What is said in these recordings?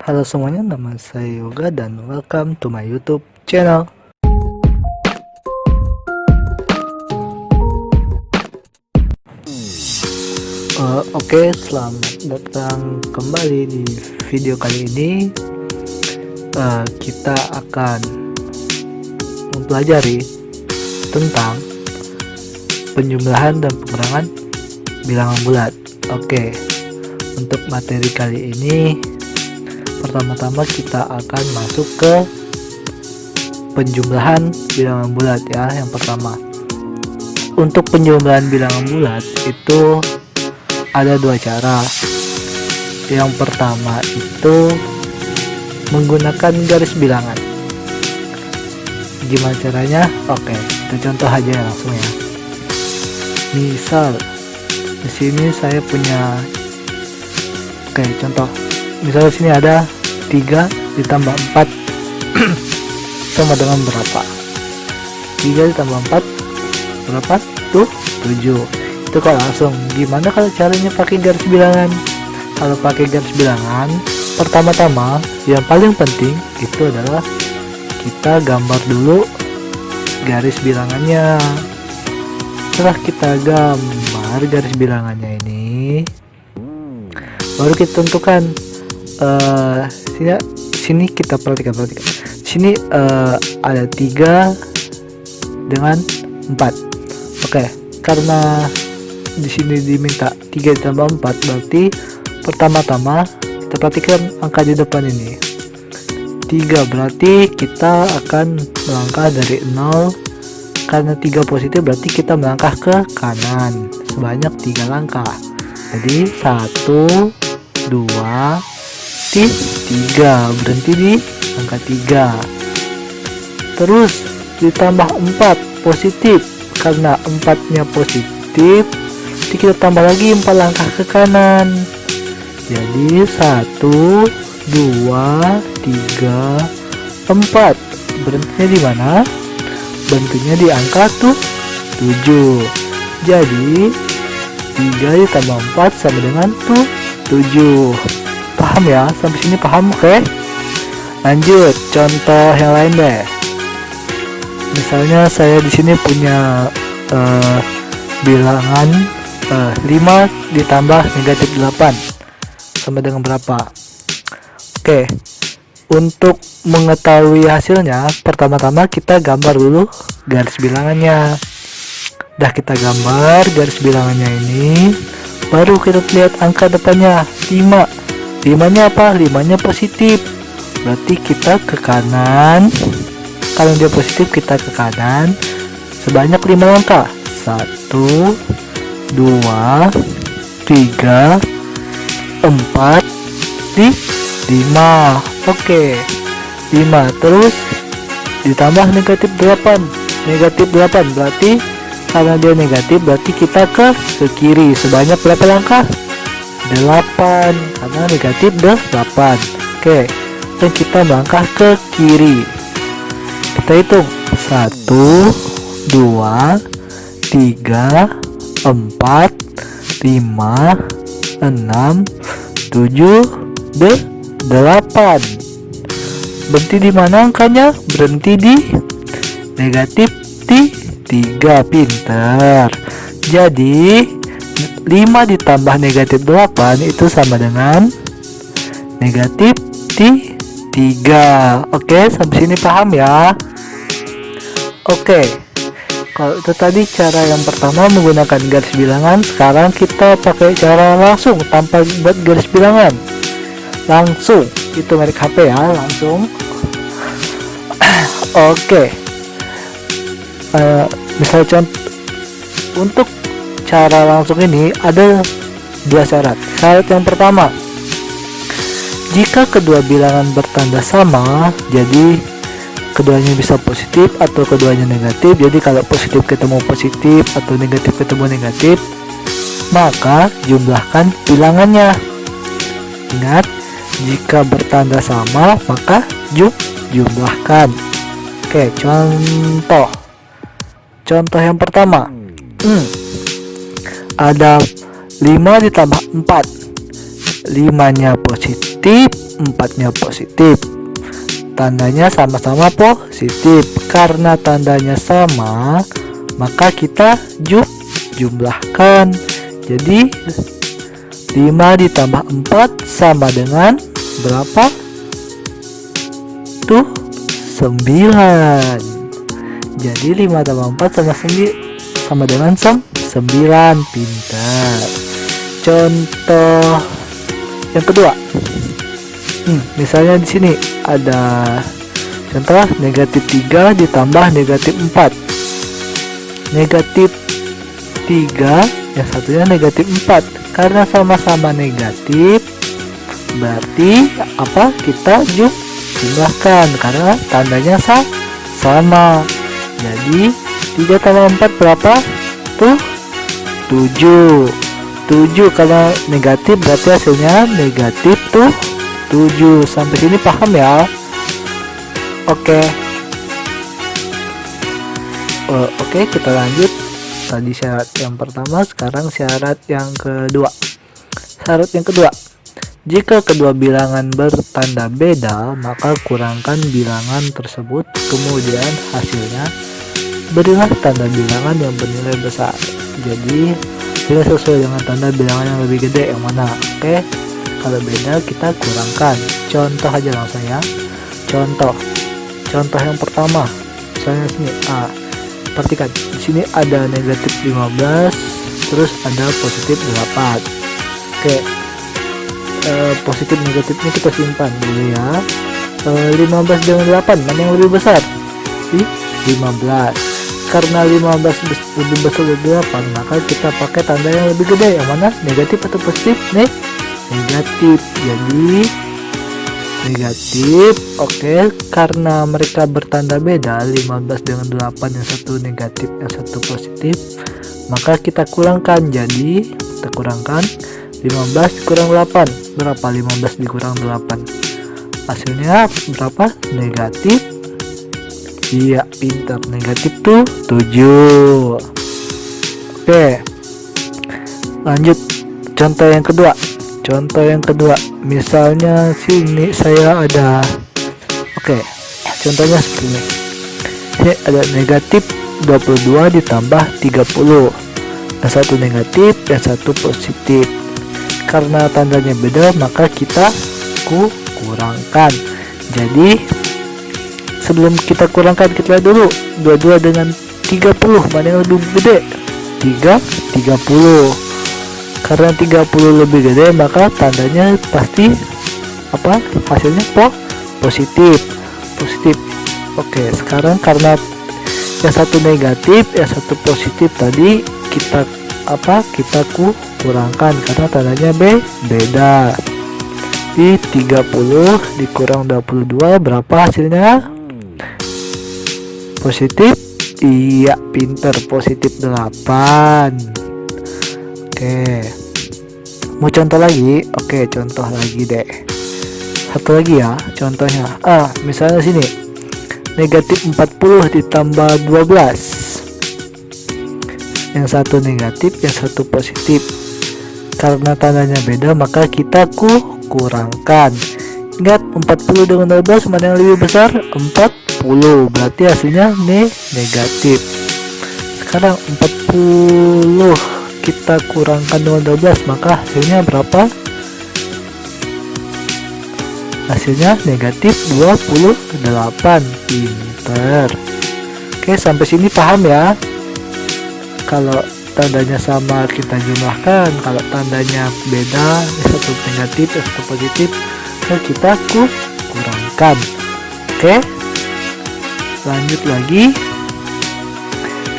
Halo semuanya, nama saya Yoga dan welcome to my YouTube channel. Oke, selamat datang kembali di video kali ini. Kita akan mempelajari tentang penjumlahan dan pengurangan bilangan bulat. Oke, untuk materi kali ini pertama-tama kita akan masuk ke penjumlahan bilangan bulat ya. Yang pertama, untuk penjumlahan bilangan bulat itu ada dua cara. Yang pertama itu menggunakan garis bilangan. Gimana caranya? Oke, kita contoh aja langsung ya. Misal di sini saya punya, contoh. Misalnya sini ada 3 ditambah 4 sama dengan berapa? 3 ditambah 4 berapa? Tuh 7. Itu kalau langsung. Gimana kalau caranya pakai garis bilangan? Kalau pakai garis bilangan, pertama-tama yang paling penting itu adalah kita gambar dulu garis bilangannya. Setelah kita gambar garis bilangannya ini, baru kita tentukan. Sini kita perhatikan. Sini ada 3 dengan 4. Oke, karena di sini diminta 3 ditambah 4, berarti pertama-tama kita perhatikan angka di depan ini 3, berarti kita akan melangkah dari 0. Karena 3 positif berarti kita melangkah ke kanan sebanyak 3 langkah. Jadi 1, 2, 3, berhenti di angka 3. Terus ditambah 4 positif, karena 4-nya positif jadi kita tambah lagi 4 langkah ke kanan. Jadi 1, 2, 3, 4. Berhentinya di mana? Berhentinya di angka 7. Jadi 3 ditambah 4 sama dengan 7. Paham ya? Sampai sini paham? Oke. Lanjut, contoh yang lain deh. Misalnya saya di sini punya bilangan 5 ditambah negatif 8 sama dengan berapa? Oke. Untuk mengetahui hasilnya, pertama-tama kita gambar dulu garis bilangannya. Dah kita gambar garis bilangannya ini, baru kita lihat angka depannya 5. 5-nya apa? 5-nya positif, berarti kita ke kanan. Kalau dia positif kita ke kanan sebanyak 5 langkah. 1, 2, 3, 4, 5. Oke, 5. Terus ditambah negatif 8. Negatif 8 berarti karena dia negatif berarti kita ke kiri sebanyak berapa langkah? 8, karena negatif 8. Oke, dan kita melangkah ke kiri. Kita hitung 1, 2, 3, 4, 5, 6, 7, 8. Berhenti di mana angkanya? Berhenti di negatif 3. Pinter. Jadi 5 ditambah negatif 8 itu sama dengan negatif 3. Oke, sampai sini paham ya? Oke, kalau itu tadi cara yang pertama menggunakan garis bilangan. Sekarang kita pakai cara langsung tanpa buat garis bilangan. Langsung, itu merek HP ya, langsung. Oke. Misal contoh, untuk cara langsung ini ada 2 syarat. Syarat yang pertama, jika kedua bilangan bertanda sama, jadi keduanya bisa positif atau keduanya negatif. Jadi kalau positif ketemu positif atau negatif ketemu negatif, maka jumlahkan bilangannya. Ingat, jika bertanda sama maka jumlahkan. Oke, contoh yang pertama, ada 5 ditambah 4. 5-nya positif, 4-nya positif. Tandanya sama-sama positif. Karena tandanya sama, maka kita jumlahkan. Jadi 5 ditambah 4 sama dengan berapa? Tuh 9. Jadi 5 tambah 4 sama dengan 9. Pintar. Contoh yang kedua. Misalnya di sini ada contoh negatif 3 ditambah negatif 4. Negatif 3, yang satunya negatif 4. Karena sama-sama negatif, berarti apa? Kita jumlahkan karena tandanya sama. Jadi 3 tambah 4 berapa? Tuh 7. 7 karena negatif berarti hasilnya negatif tuh 7. Sampai sini paham ya? Oke. Oke, kita lanjut. Tadi syarat yang pertama, sekarang syarat yang kedua. Syarat yang kedua, jika kedua bilangan bertanda beda, maka kurangkan bilangan tersebut, kemudian hasilnya berilah tanda bilangan yang bernilai besar. Jadi tidak sesuai dengan tanda bilangan yang lebih gede yang mana. Oke, kalau beda kita kurangkan. Contoh aja langsung ya. Contoh yang pertama, misalnya sini A. Perhatikan, di sini ada negatif 15, terus ada positif 8. Oke, positif negatifnya kita simpan dulu ya. 15 dengan 8 mana yang lebih besar? 15. Karena 15 lebih besar dari 8, maka kita pakai tanda yang lebih gede. Yang mana? Negatif atau positif? Negatif. Jadi negatif. Oke, karena mereka bertanda beda, 15 dengan 8, yang satu negatif, yang satu positif, maka kita kurangkan. Jadi kita kurangkan 15 dikurang 8. Berapa 15 dikurang 8? Hasilnya berapa? Negatif. Iya, pintar. Negatif tuh 7. Oke, lanjut contoh yang kedua. Misalnya sini saya ada, contohnya seperti ini. Ini ada negatif 22 ditambah 30. Yang satu negatif, yang satu positif. Karena tandanya beda, maka kita kurangkan. Jadi sebelum kita kurangkan, kita lihat dulu 22 dengan 30 mana yang lebih gede? 30. Karena 30 lebih gede, maka tandanya pasti apa? Hasilnya positif. Oke, sekarang karena yang satu negatif, yang satu positif tadi kita kurangkan karena tandanya beda. Di 30 dikurang 22 berapa hasilnya? Positif. Iya, pinter, positif 8. Oke, mau contoh lagi? Oke, contoh lagi deh. Satu lagi ya, contohnya. Misalnya sini negatif 40 ditambah 12. Yang satu negatif, yang satu positif. Karena tandanya beda, maka kita kurangkan. Ingat, 40 dengan 12 mana yang lebih besar? 40. Berarti hasilnya negatif. Sekarang 40 kita kurangkan dengan 12, maka hasilnya berapa? Hasilnya negatif 28. Pinter. Oke, sampai sini paham ya? Kalau tandanya sama kita jumlahkan, kalau tandanya beda, satu negatif, satu positif, kita kurangkan. Oke, lanjut lagi.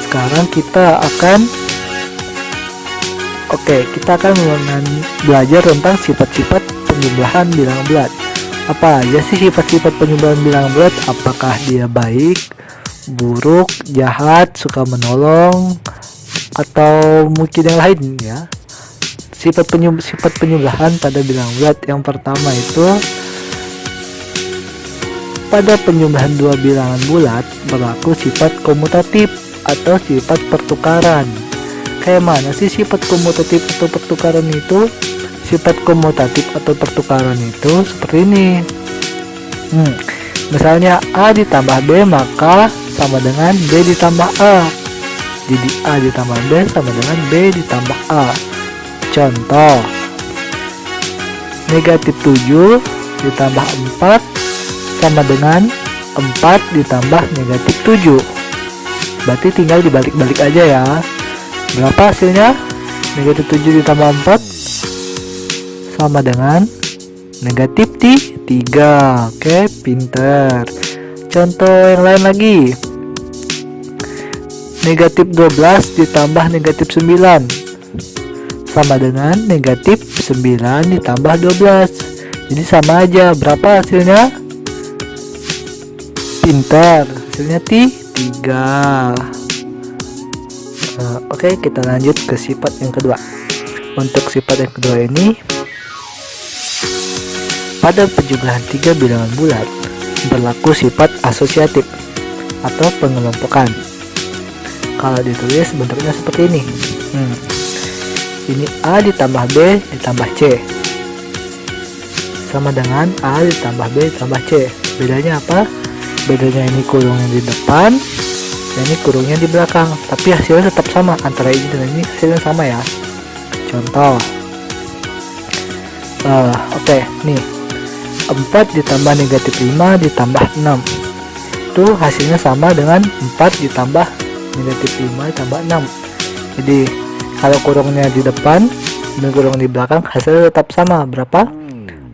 Sekarang kita akan belajar tentang sifat-sifat penjumlahan bilangan bulat. Apa aja sih sifat-sifat penjumlahan bilangan bulat? Apakah dia baik, buruk, jahat, suka menolong, atau mungkin yang lain ya? Sifat penjumlahan pada bilangan bulat yang pertama itu, pada penjumlahan dua bilangan bulat berlaku sifat komutatif atau sifat pertukaran. Kayak mana sih sifat komutatif atau pertukaran itu? sifat komutatif atau pertukaran itu seperti ini. Misalnya A ditambah B maka sama dengan B ditambah A. Jadi A ditambah B sama dengan B ditambah A. Contoh, negatif 7 ditambah 4 sama dengan 4 ditambah negatif 7. Berarti tinggal dibalik-balik aja ya. Berapa hasilnya? Negatif 7 ditambah 4 sama dengan negatif 3. Oke, pinter. Contoh yang lain lagi. Negatif 12 ditambah negatif 9 sama dengan negatif 9 ditambah 12. Jadi sama aja. Berapa hasilnya? Pinter. Hasilnya 3. Oke, kita lanjut ke sifat yang kedua. Untuk sifat yang kedua ini, pada penjumlahan 3 bilangan bulat berlaku sifat asosiatif atau pengelompokan. Kalau ditulis bentuknya seperti ini. Ini A ditambah B ditambah C sama dengan A ditambah B ditambah C. Bedanya apa? Bedanya ini kurungnya di depan, dan ini kurungnya di belakang, tapi hasilnya tetap sama. Antara ini dan ini hasilnya sama ya. Contoh, oke, nih 4 ditambah negatif 5 ditambah 6 itu hasilnya sama dengan 4 ditambah negatif 5 ditambah 6. Jadi kalau kurungnya di depan dan kurung di belakang hasilnya tetap sama. Berapa?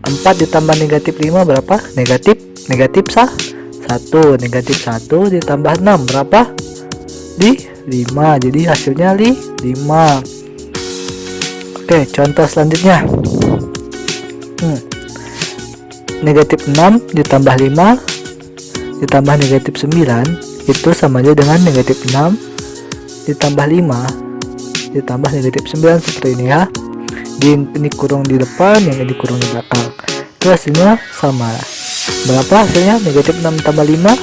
4 ditambah negatif 5 berapa? Negatif 1. Negatif 1 ditambah 6 berapa? Di 5. Jadi hasilnya 5. Oke, contoh selanjutnya. Negatif 6 ditambah 5 ditambah negatif 9 itu sama aja dengan negatif 6 ditambah 5 ditambah negatif 9 seperti ini ya. Ini kurung di depan, yang ini kurung di belakang. Itu hasilnya sama. Berapa hasilnya? Negatif 6 tambah 5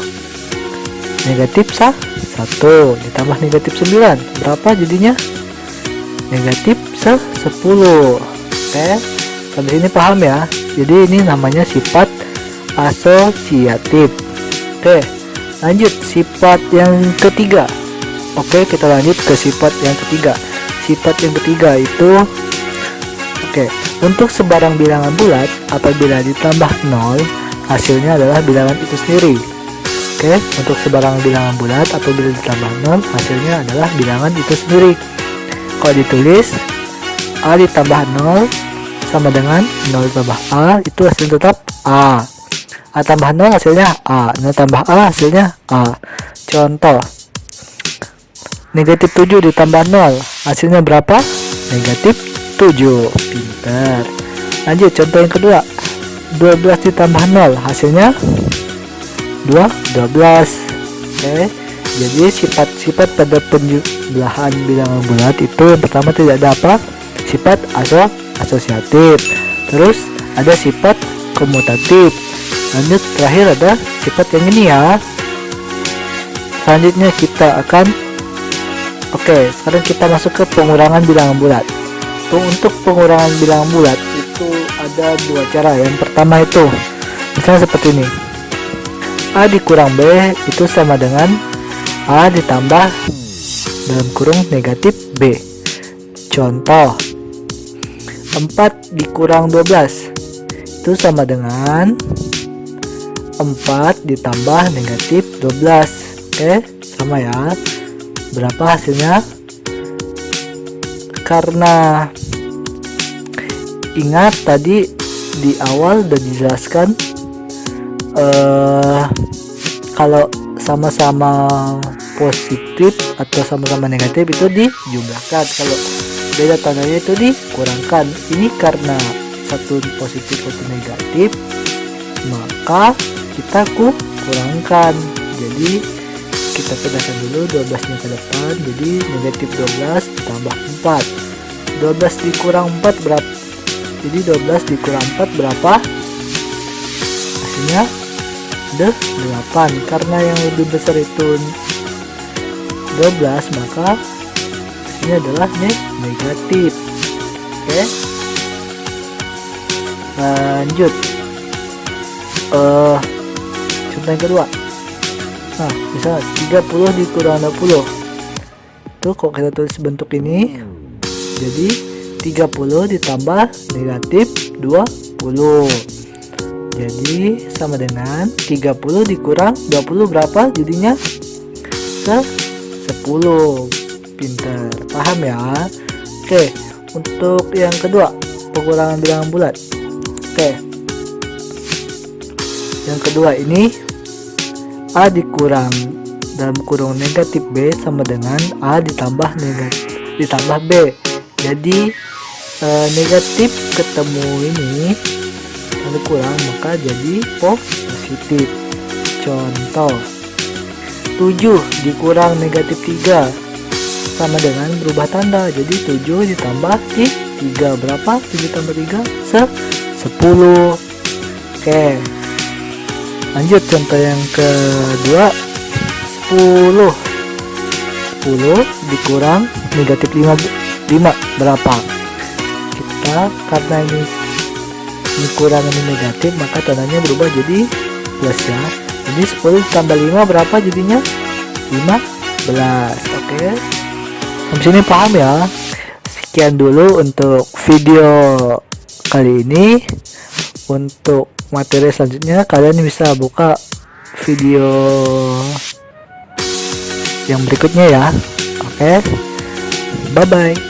negatif 1 ditambah negatif 9 berapa jadinya? Negatif 10. Oke, sampai sini paham ya. Jadi ini namanya sifat asosiatif. Oke, lanjut sifat yang ketiga. Oke, kita lanjut ke sifat yang ketiga. Sifat yang ketiga itu, untuk sebarang bilangan bulat apabila ditambah 0 hasilnya adalah bilangan itu sendiri. Oke, untuk sebarang bilangan bulat apabila ditambah 0 hasilnya adalah bilangan itu sendiri. Kalau ditulis A ditambah 0 sama dengan 0 tambah A itu hasilnya tetap A. A tambah 0 hasilnya A. 0 tambah A hasilnya A. Contoh, negatif 7 ditambah 0 hasilnya berapa? Negatif 7. Pintar. Lanjut contoh yang kedua. 12 ditambah 0 hasilnya 12. Oke, jadi sifat-sifat pada penjumlahan bilangan bulat itu yang pertama tidak ada apa? Sifat asosiatif. Terus ada sifat komutatif. Lanjut terakhir ada sifat yang ini ya. Selanjutnya kita akan sekarang kita masuk ke pengurangan bilangan bulat. Untuk pengurangan bilangan bulat itu ada dua cara. Yang pertama itu misalnya seperti ini. A dikurang B itu sama dengan A ditambah dalam kurung negatif B. Contoh, 4 dikurang 12 itu sama dengan 4 ditambah negatif 12. Oke, sama ya. Berapa hasilnya? Karena ingat tadi di awal udah dijelaskan, kalau sama-sama positif atau sama-sama negatif itu dijumlahkan, kalau beda tandanya itu dikurangkan. Ini karena satu positif satu negatif, maka kita kurangkan. Jadi kita pindahkan dulu 12 nya ke depan, jadi negatif 12 ditambah 4. 12 dikurang 4 berapa? Jadi 12 dikurang 4 berapa? Hasilnya 8. Karena yang lebih besar itu 12, maka hasilnya adalah negatif. Oke. Lanjut, contoh yang kedua. Nah, misalnya 30 dikurang 20. Tuh kalau kita tulis bentuk ini, jadi 30 ditambah negatif 20. Jadi sama dengan 30 dikurang 20 berapa jadinya? 10. Pinter, paham ya? Oke, untuk yang kedua, pengurangan bilangan bulat. Oke, yang kedua ini A dikurang dalam kurung negatif B sama dengan A ditambah B. Jadi negatif ketemu ini lalu kurang, maka jadi positif. Contoh 7 dikurang negatif 3 sama dengan berubah tanda, jadi 7 ditambah 3 berapa? 7 tambah 3 10. Oke, lanjut contoh yang kedua. 10 dikurang negatif 5 berapa? Kita karena ini kurang, ini negatif, maka tandanya berubah jadi plus ya. Jadi 10 tambah 5 berapa jadinya? 15. Oke, sampai sini paham ya? Sekian dulu untuk video kali ini. Untuk materi selanjutnya kalian bisa buka video yang berikutnya ya. Oke, bye bye.